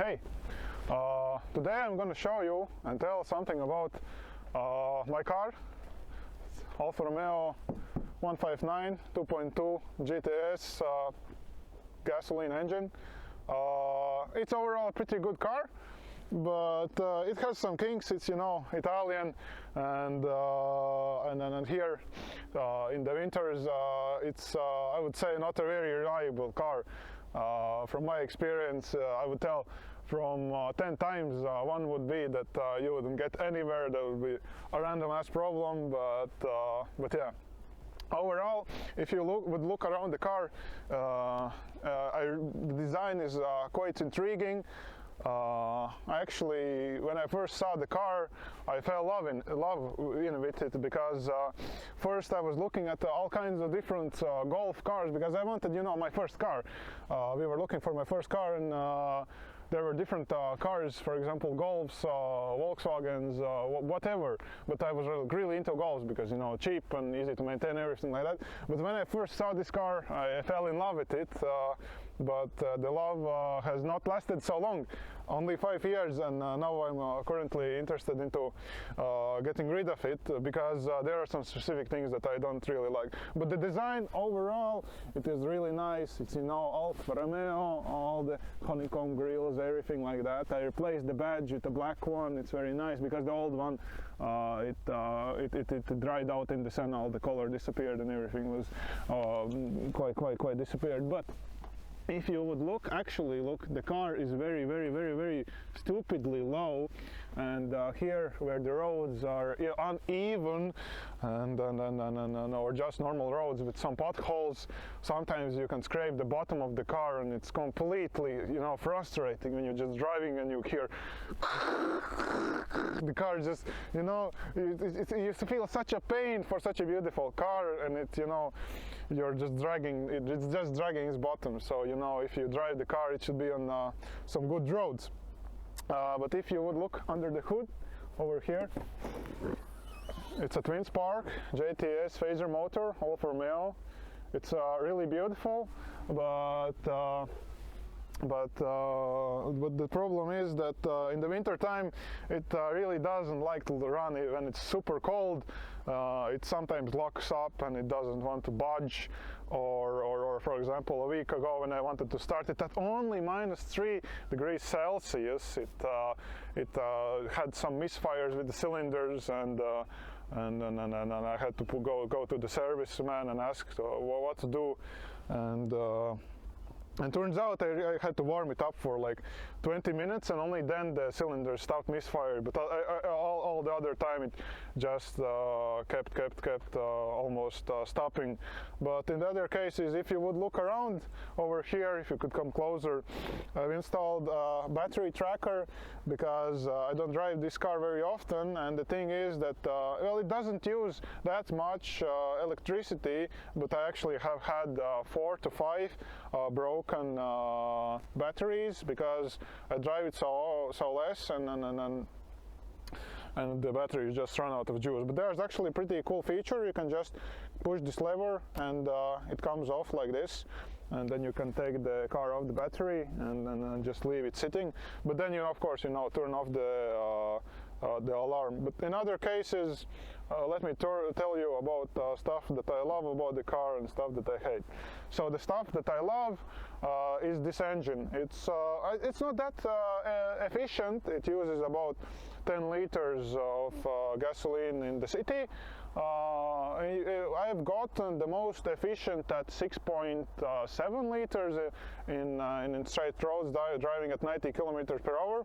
Hey, today I'm going to show you and tell something about my car. It's Alfa Romeo 159 2.2 GTS gasoline engine. It's overall a pretty good car, but it has some kinks. It's, you know, Italian, and here in the winters it's I would say not a very reliable car. From my experience, I would tell from 10 times one would be that you wouldn't get anywhere. There would be a random ass problem, but yeah. Overall, if you would look around the car, the design is quite intriguing. Actually, when I first saw the car, I fell in love with it, because first I was looking at all kinds of different Golf cars, because I wanted, you know, my first car. We were looking for my first car, and there were different cars, for example, Golfs, Volkswagens, whatever. But I was really into Golfs because, you know, cheap and easy to maintain, everything like that. But when I first saw this car, I fell in love with it. But the love has not lasted so long, only 5 years, and now I'm currently interested into getting rid of it, because there are some specific things that I don't really like. But the design overall, it is really nice. It's, you know, Alfa Romeo, all the honeycomb grills, everything like that. I replaced the badge with a black one. It's very nice, because the old one it dried out in the sun, all the color disappeared and everything was quite disappeared. But if you would look, the car is very stupidly low, and here where the roads are uneven and or just normal roads with some potholes, sometimes you can scrape the bottom of the car, and it's completely, you know, frustrating when you're just driving and you hear the car just, you know, you feel such a pain for such a beautiful car, and it's, you know, you're just dragging it's just dragging its bottom. So, you know, if you drive the car, it should be on some good roads. But if you would look under the hood over here, it's a twin spark JTS phaser motor, Alfa Romeo. It's really beautiful, but the problem is that in the winter time it really doesn't like to run. When it's super cold, it sometimes locks up and it doesn't want to budge. Or for example, a week ago when I wanted to start it at only -3 degrees Celsius, it had some misfires with the cylinders, and I had to go to the service man and ask what to do, and turns out I had to warm it up for like 20 minutes, and only then the cylinder stopped misfiring. But all the other time it just kept almost stopping. But in the other cases, if you would look around over here, if you could come closer, I've installed a battery tracker, because I don't drive this car very often, and the thing is that well, it doesn't use that much electricity, but I actually have had 4 to 5 broken batteries, because I drive it so less, and the batteries just run out of juice. But there's actually a pretty cool feature. You can just push this lever, and it comes off like this, and then you can take the car off the battery and just leave it sitting. But then you, of course, you know, turn off the alarm. But in other cases, let me tell you about stuff that I love about the car and stuff that I hate. So the stuff that I love is this engine. It's not that efficient. It uses about 10 liters of gasoline in the city. I've gotten the most efficient at 6.7 liters in straight roads, driving at 90 kilometers per hour.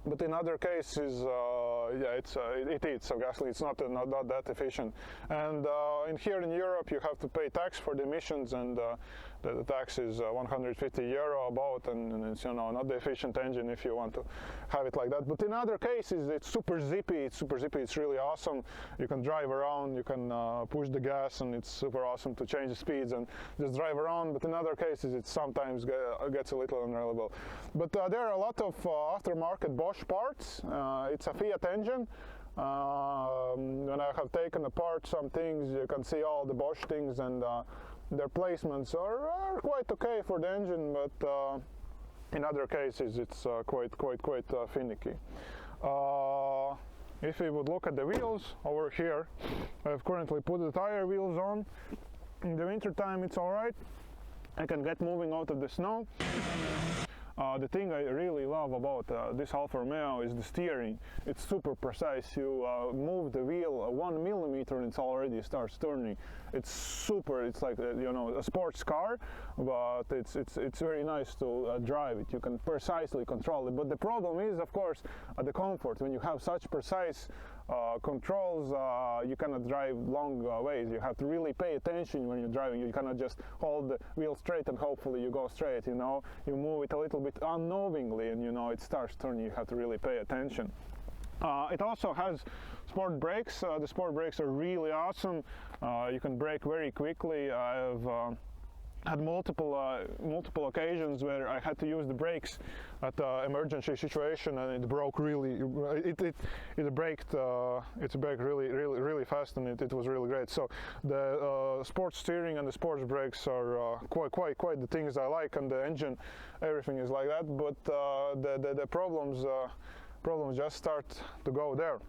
But in other cases, yeah, it eats some gasoline. It's not that efficient. And here in Europe, you have to pay tax for the emissions, and the tax is €150 about, and it's, you know, not the efficient engine if you want to have it like that. But in other cases, it's super zippy. It's really awesome. You can drive around, you can push the gas, and it's super awesome to change the speeds and just drive around. But in other cases, it sometimes gets a little unreliable. But there are a lot of aftermarket Bosch parts. It's a Fiat engine. When I have taken apart some things, you can see all the Bosch things, and their placements are quite okay for the engine, but in other cases it's quite finicky. If we would look at the wheels over here, I've currently put the tire wheels on. In the winter time it's alright, I can get moving out of the snow. The thing I really love about this Alfa Romeo is the steering. It's super precise. You move the wheel 1 millimeter and it already starts turning. It's super. It's like you know, a sports car, but it's very nice to drive it. You can precisely control it. But the problem is, of course, the comfort. When you have such precise controls, you cannot drive long ways. You have to really pay attention when you're driving. You cannot just hold the wheel straight and hopefully you go straight, you know. You move it a little bit unknowingly and you know it starts turning. You have to really pay attention. It also has sport brakes. The sport brakes are really awesome. You can brake very quickly. I've had multiple occasions where I had to use the brakes at emergency situation, and it broke really. It braked really fast, and it was really great. So the sports steering and the sports brakes are quite the things I like, and the engine, everything is like that. But the problems just start to go there.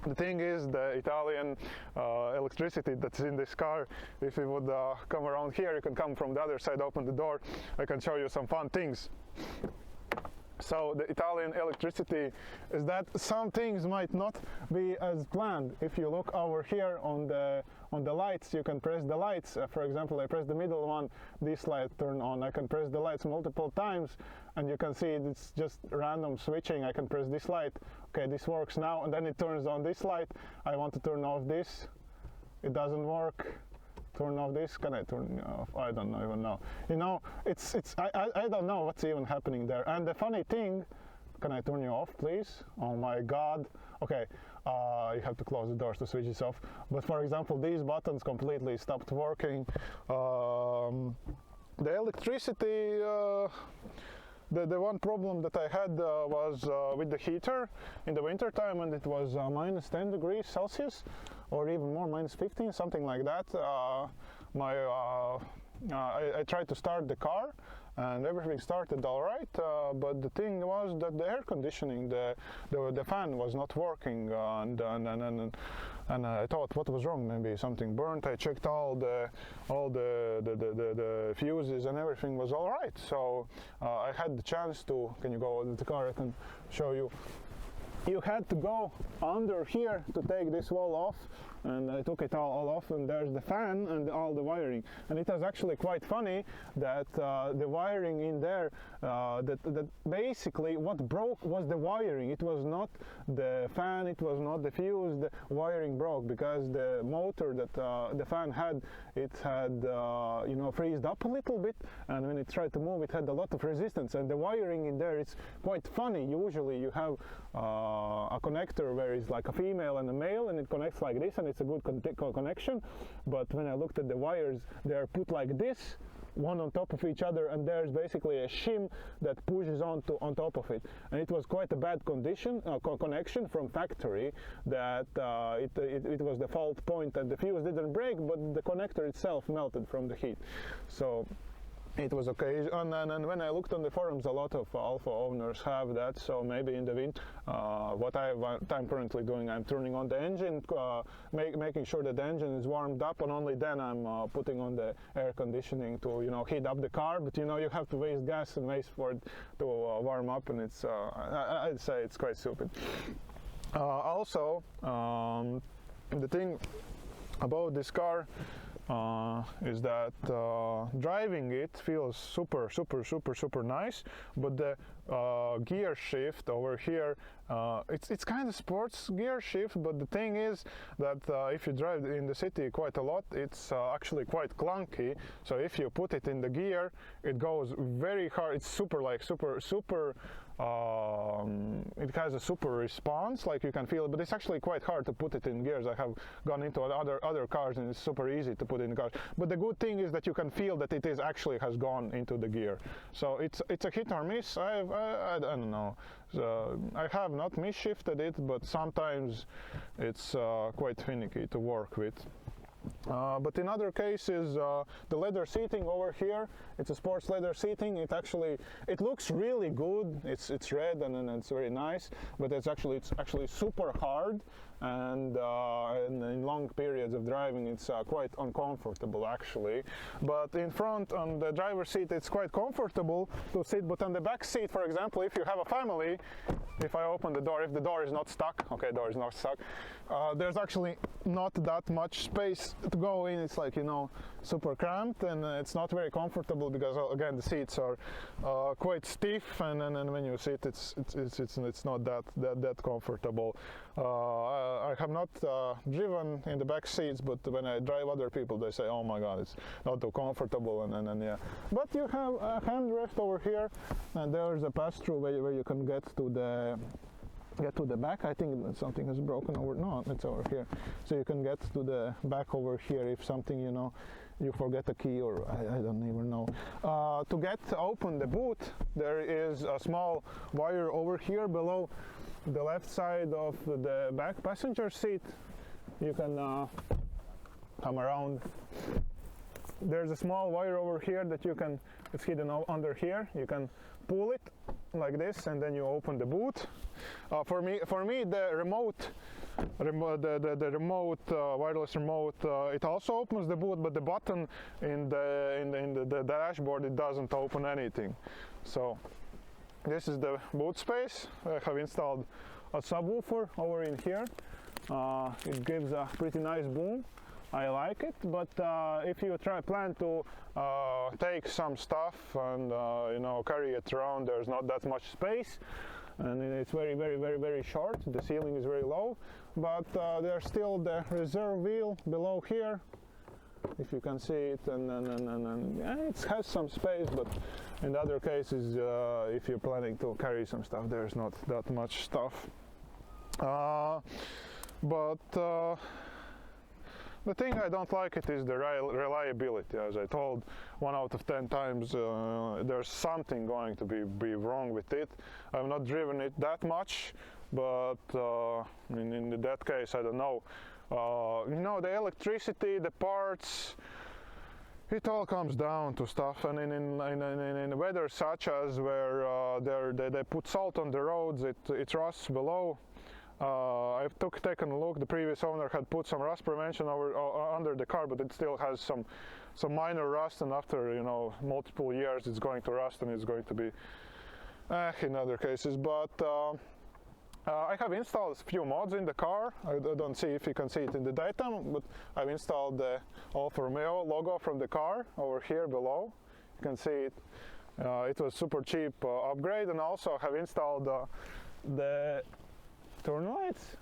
The thing is, the Italian electricity that's in this car, if you would come around here, you can come from the other side, open the door, I can show you some fun things. So the Italian electricity is that some things might not be as planned. If you look over here on the lights, you can press the lights. For example, I press the middle one, this light turn on. I can press the lights multiple times and you can see it's just random switching. I can press this light, okay, this works now, and then it turns on this light. I want to turn off this, it doesn't work. Turn off this, can I turn off? I don't even know. You know, I don't know what's even happening there. And the funny thing, can I turn you off, please? Oh my God. Okay, you have to close the doors to switch this off. But for example, these buttons completely stopped working. The electricity, the one problem that I had was with the heater in the winter time, and it was minus 10 degrees Celsius, or even more, minus 15, something like that. I tried to start the car and everything started all right, but the thing was that the air conditioning, the fan was not working, and I thought, what was wrong? Maybe something burnt. I checked all the fuses and everything was all right. So I had the chance to. Can you go into the car? I can show you. You had to go under here to take this wall off, and I took it all off, and there's the fan and all the wiring. And it was actually quite funny that the wiring in there, that basically what broke was the wiring. It was not the fan, it was not the fuse. The wiring broke because the motor that the fan had, it had you know, freezed up a little bit, and when it tried to move, it had a lot of resistance. And the wiring in there is quite funny. Usually you have a connector where it's like a female and a male, and it connects like this, and it's a good connection. But when I looked at the wires, they are put like this, one on top of each other, and there's basically a shim that pushes on top of it. And it was quite a bad connection from factory, that it was the fault point, and the fuse didn't break, but the connector itself melted from the heat. So it was okay, and when I looked on the forums, a lot of Alfa owners have that. So maybe in the winter, what I'm currently doing, I'm turning on the engine, making sure that the engine is warmed up, and only then I'm putting on the air conditioning to, you know, heat up the car. But you know, you have to waste gas and waste for it to warm up, and it's I'd say it's quite stupid. Also, the thing about this car is that driving it feels super nice, but the gear shift over here, it's kind of sports gear shift, but the thing is that if you drive in the city quite a lot, it's actually quite clunky. So if you put it in the gear, it goes very hard. It's super it has a super response, like you can feel it, but it's actually quite hard to put it in gears. I have gone into other cars and it's super easy to put in cars. But the good thing is that you can feel that it is actually has gone into the gear. So it's a hit or miss. I don't know. So I have not misshifted it, but sometimes it's quite finicky to work with. But in other cases, the leather seating over here, it's a sports leather seating. It looks really good. It's red and it's very nice, but it's actually super hard, and in long periods of driving it's quite uncomfortable actually. But in front on the driver's seat it's quite comfortable to sit, but on the back seat, for example, if you have a family, if I open the door, if the door is not stuck, okay, door is not stuck, there's actually not that much space to go in. It's like, you know, super cramped, and it's not very comfortable because again the seats are quite stiff, and when you sit it's not that comfortable. I have not driven in the back seats, but when I drive other people they say, oh my god, it's not too comfortable, and yeah. But you have a handrest over here, and there's a pass-through where you can get to the back. I think something is broken over. No, it's over here. So you can get to the back over here if something, you know, you forget a key, or I don't even know. To get open the boot, there is a small wire over here below the left side of the back passenger seat. You can come around. There's a small wire over here that you can, it's hidden under here. You can pull it like this, and then you open the boot. For me, the remote, wireless remote, it also opens the boot, but the button in the dashboard, it doesn't open anything. So this is the boot space. I have installed a subwoofer over in here. It gives a pretty nice boom. I like it, but if you plan to take some stuff and you know, carry it around, there's not that much space, and it's very short. The ceiling is very low, but there's still the reserve wheel below here, if you can see it, and yeah, it has some space, but in other cases, if you're planning to carry some stuff, there's not that much stuff. The thing I don't like it is the reliability. As I told, 1 out of 10 times there's something going to be wrong with it. I've not driven it that much, but in that case, I don't know. You know, the electricity, the parts, it all comes down to stuff. And in weather such as where they put salt on the roads, it rusts below. I've taken a look. The previous owner had put some rust prevention under the car, but it still has some minor rust, and after, you know, multiple years it's going to rust, and it's going to be in other cases. But I have installed a few mods in the car. I don't see if you can see it in the daytime, but I've installed the Alfa Romeo logo from the car over here below. You can see it. It was super cheap upgrade, and also have installed the turn lights.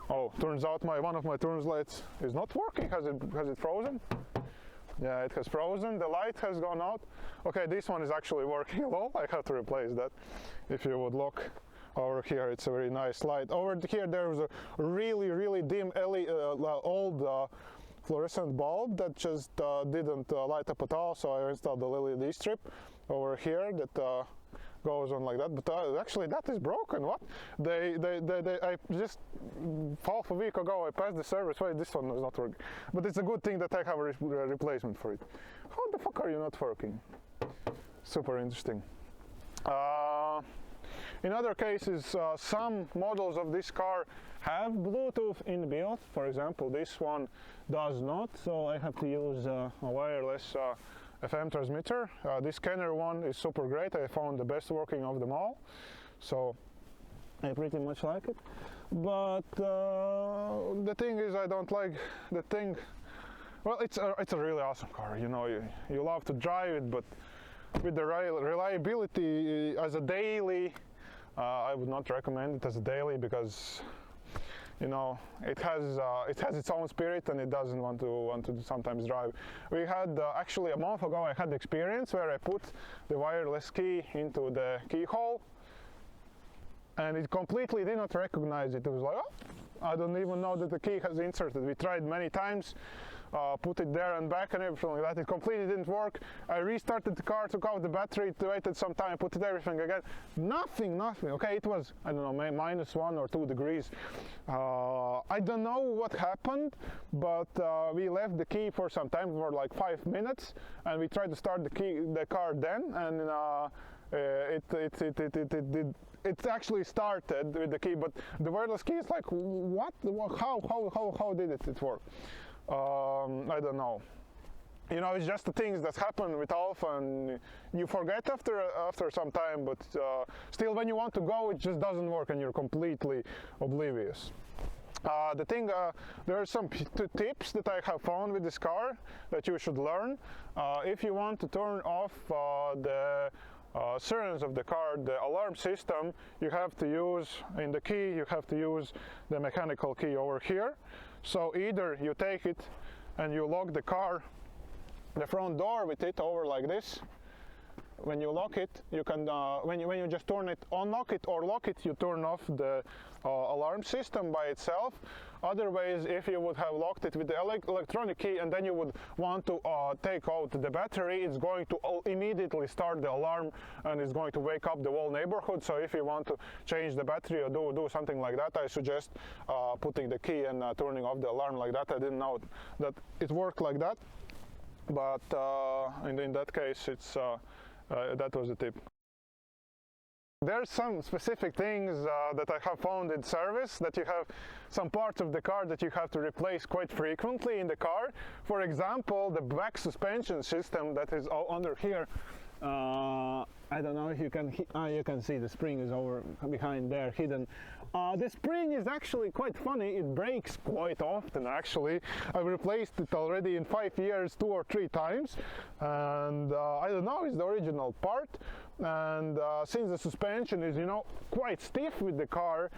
Oh, turns out one of my turn lights is not working. Has it frozen? Yeah, it has frozen. The light has gone out. Okay, this one is actually working well. I have to replace that. If you would look over here, it's a very nice light. Over here there was a really dim old fluorescent bulb that just didn't light up at all, so I installed the LED strip over here that goes on like that. But actually that is broken. What? I just half a week ago I passed the service. Wait, this one was not working. But it's a good thing that I have a replacement for it. How the fuck are you not working? Super interesting. In other cases, some models of this car have Bluetooth inbuilt. For example, this one does not, so I have to use a wireless FM transmitter. This Kenner one is super great. I found the best working of them all, so I pretty much like it. But the thing is, I don't like the thing. Well, it's a really awesome car. You know, you love to drive it, but with the reliability as a daily, I would not recommend it as a daily, because you know, it has its own spirit, and it doesn't want to sometimes drive. We had actually a month ago, I had the experience where I put the wireless key into the keyhole, and it completely did not recognize it. It was like, oh, I don't even know that the key has inserted. We tried many times. put it there and back and everything like that. It completely didn't work. I restarted the car, took out the battery, waited some time, put it everything again. Nothing. Okay, it was, I don't know, maybe -1 or 2 degrees. I don't know what happened, but we left the key for some time, for like 5 minutes, and we tried to start the car then, and it actually started with the key, but the wireless key is like, what? How did it work? I don't know. You know, it's just the things that happen with Alfa, and you forget after some time, but still when you want to go, it just doesn't work and you're completely oblivious. There are some tips that I have found with this car that you should learn. If you want to turn off the sirens of the car, the alarm system, you have to use, in the key, you have to use the mechanical key over here. So either you take it and you lock the car, the front door with it over like this. When you lock it, you can, when you just turn it, unlock it or lock it, you turn off the alarm system by itself. Otherwise, if you would have locked it with the electronic key and then you would want to take out the battery, it's going to immediately start the alarm and it's going to wake up the whole neighborhood. So if you want to change the battery or do something like that, I suggest putting the key and turning off the alarm like that. I didn't know that it worked like that, but in that case, it's that was the tip. There's some specific things that I have found in service, that you have some parts of the car that you have to replace quite frequently in the car. For example, the back suspension system that is under here. I don't know if you can see the spring is over behind there, hidden. The spring is actually quite funny. It breaks quite often actually. I've replaced it already in 5 years 2 or 3 times, and I don't know, it's the original part. And since the suspension is, you know, quite stiff with the car,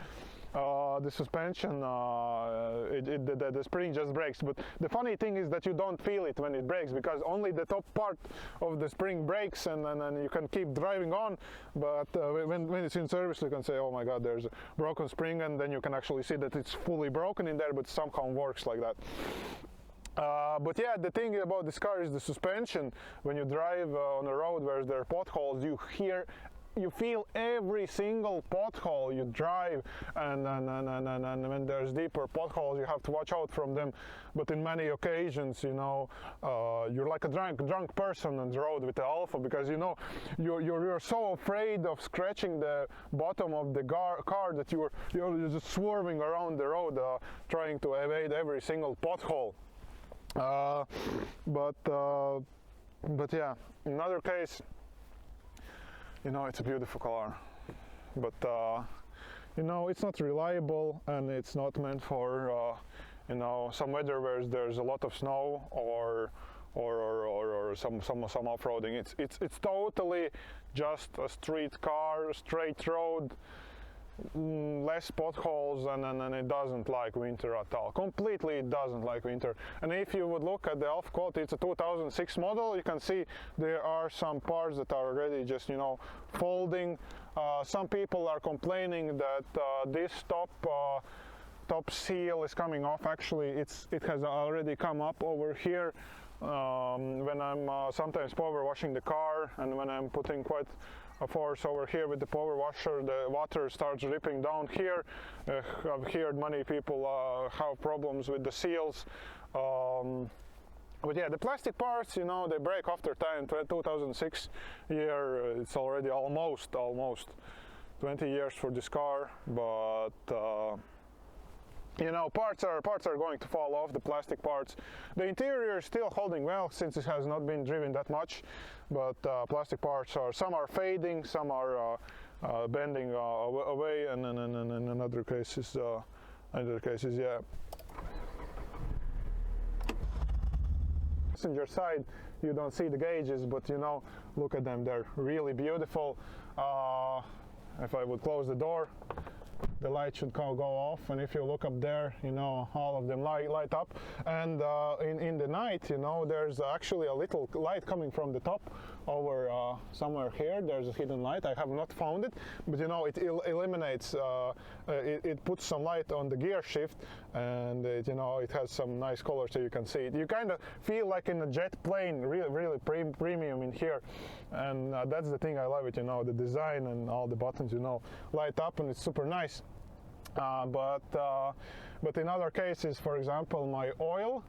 the suspension, the spring just breaks. But the funny thing is that you don't feel it when it breaks, because only the top part of the spring breaks, and you can keep driving on. But when it's in service, you can say, oh my god, there's a broken spring, and then you can actually see that it's fully broken in there, but somehow works like that. But yeah, the thing about this car is the suspension. When you drive on a road where there are potholes, you feel every single pothole you drive, and when there's deeper potholes, you have to watch out from them. But in many occasions, you know, you're like a drunk person on the road with the Alfa, because you know you're so afraid of scratching the bottom of the car that you're just swerving around the road, trying to evade every single pothole. But yeah, in another case, you know, it's a beautiful car, but you know, it's not reliable, and it's not meant for you know, some weather where there's a lot of snow or some off-roading. It's totally just a street car, straight road, less potholes, and it doesn't like winter at all. Completely, it doesn't like winter. And if you would look at the Alfa quote, it's a 2006 model. You can see there are some parts that are already just, you know, folding. Some people are complaining that this top seal is coming off. Actually, it has already come up over here. When I'm sometimes power washing the car, and when I'm putting quite a force over here with the power washer, the water starts dripping down here. I've heard many people have problems with the seals. But yeah, the plastic parts, you know, they break after time. 2006 year, it's already almost 20 years for this car, but you know, parts are going to fall off, the plastic parts. The interior is still holding well, since it has not been driven that much, but plastic parts some are fading, some are bending away, and in other cases, yeah. Passenger side, you don't see the gauges, but you know, look at them, they're really beautiful. If I would close the door, the light should go off, and if you look up there, you know, all of them light up. And in the night, you know, there's actually a little light coming from the top over somewhere here. There's a hidden light. I have not found it, but you know, it eliminates, it puts some light on the gear shift, and you know, it has some nice color so you can see it. You kind of feel like in a jet plane, really premium in here, and that's the thing I love it, you know, the design and all the buttons, you know, light up, and it's super nice. But in other cases, for example, my oil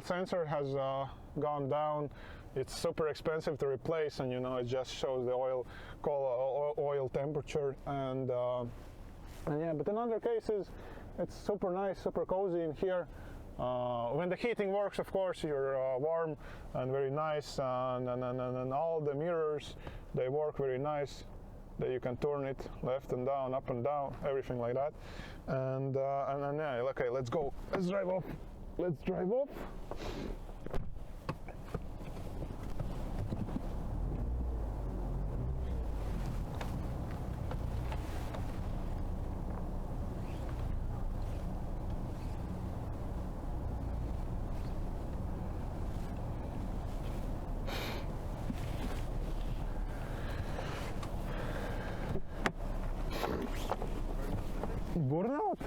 sensor has gone down. It's super expensive to replace, and you know, it just shows the oil temperature, and yeah. But in other cases, it's super nice, super cozy in here. When the heating works, of course, you're warm and very nice, and all the mirrors, they work very nice. That you can turn it left and down, up and down, everything like that. And then yeah, okay, let's go. Let's drive off. Let's drive off. Burnout?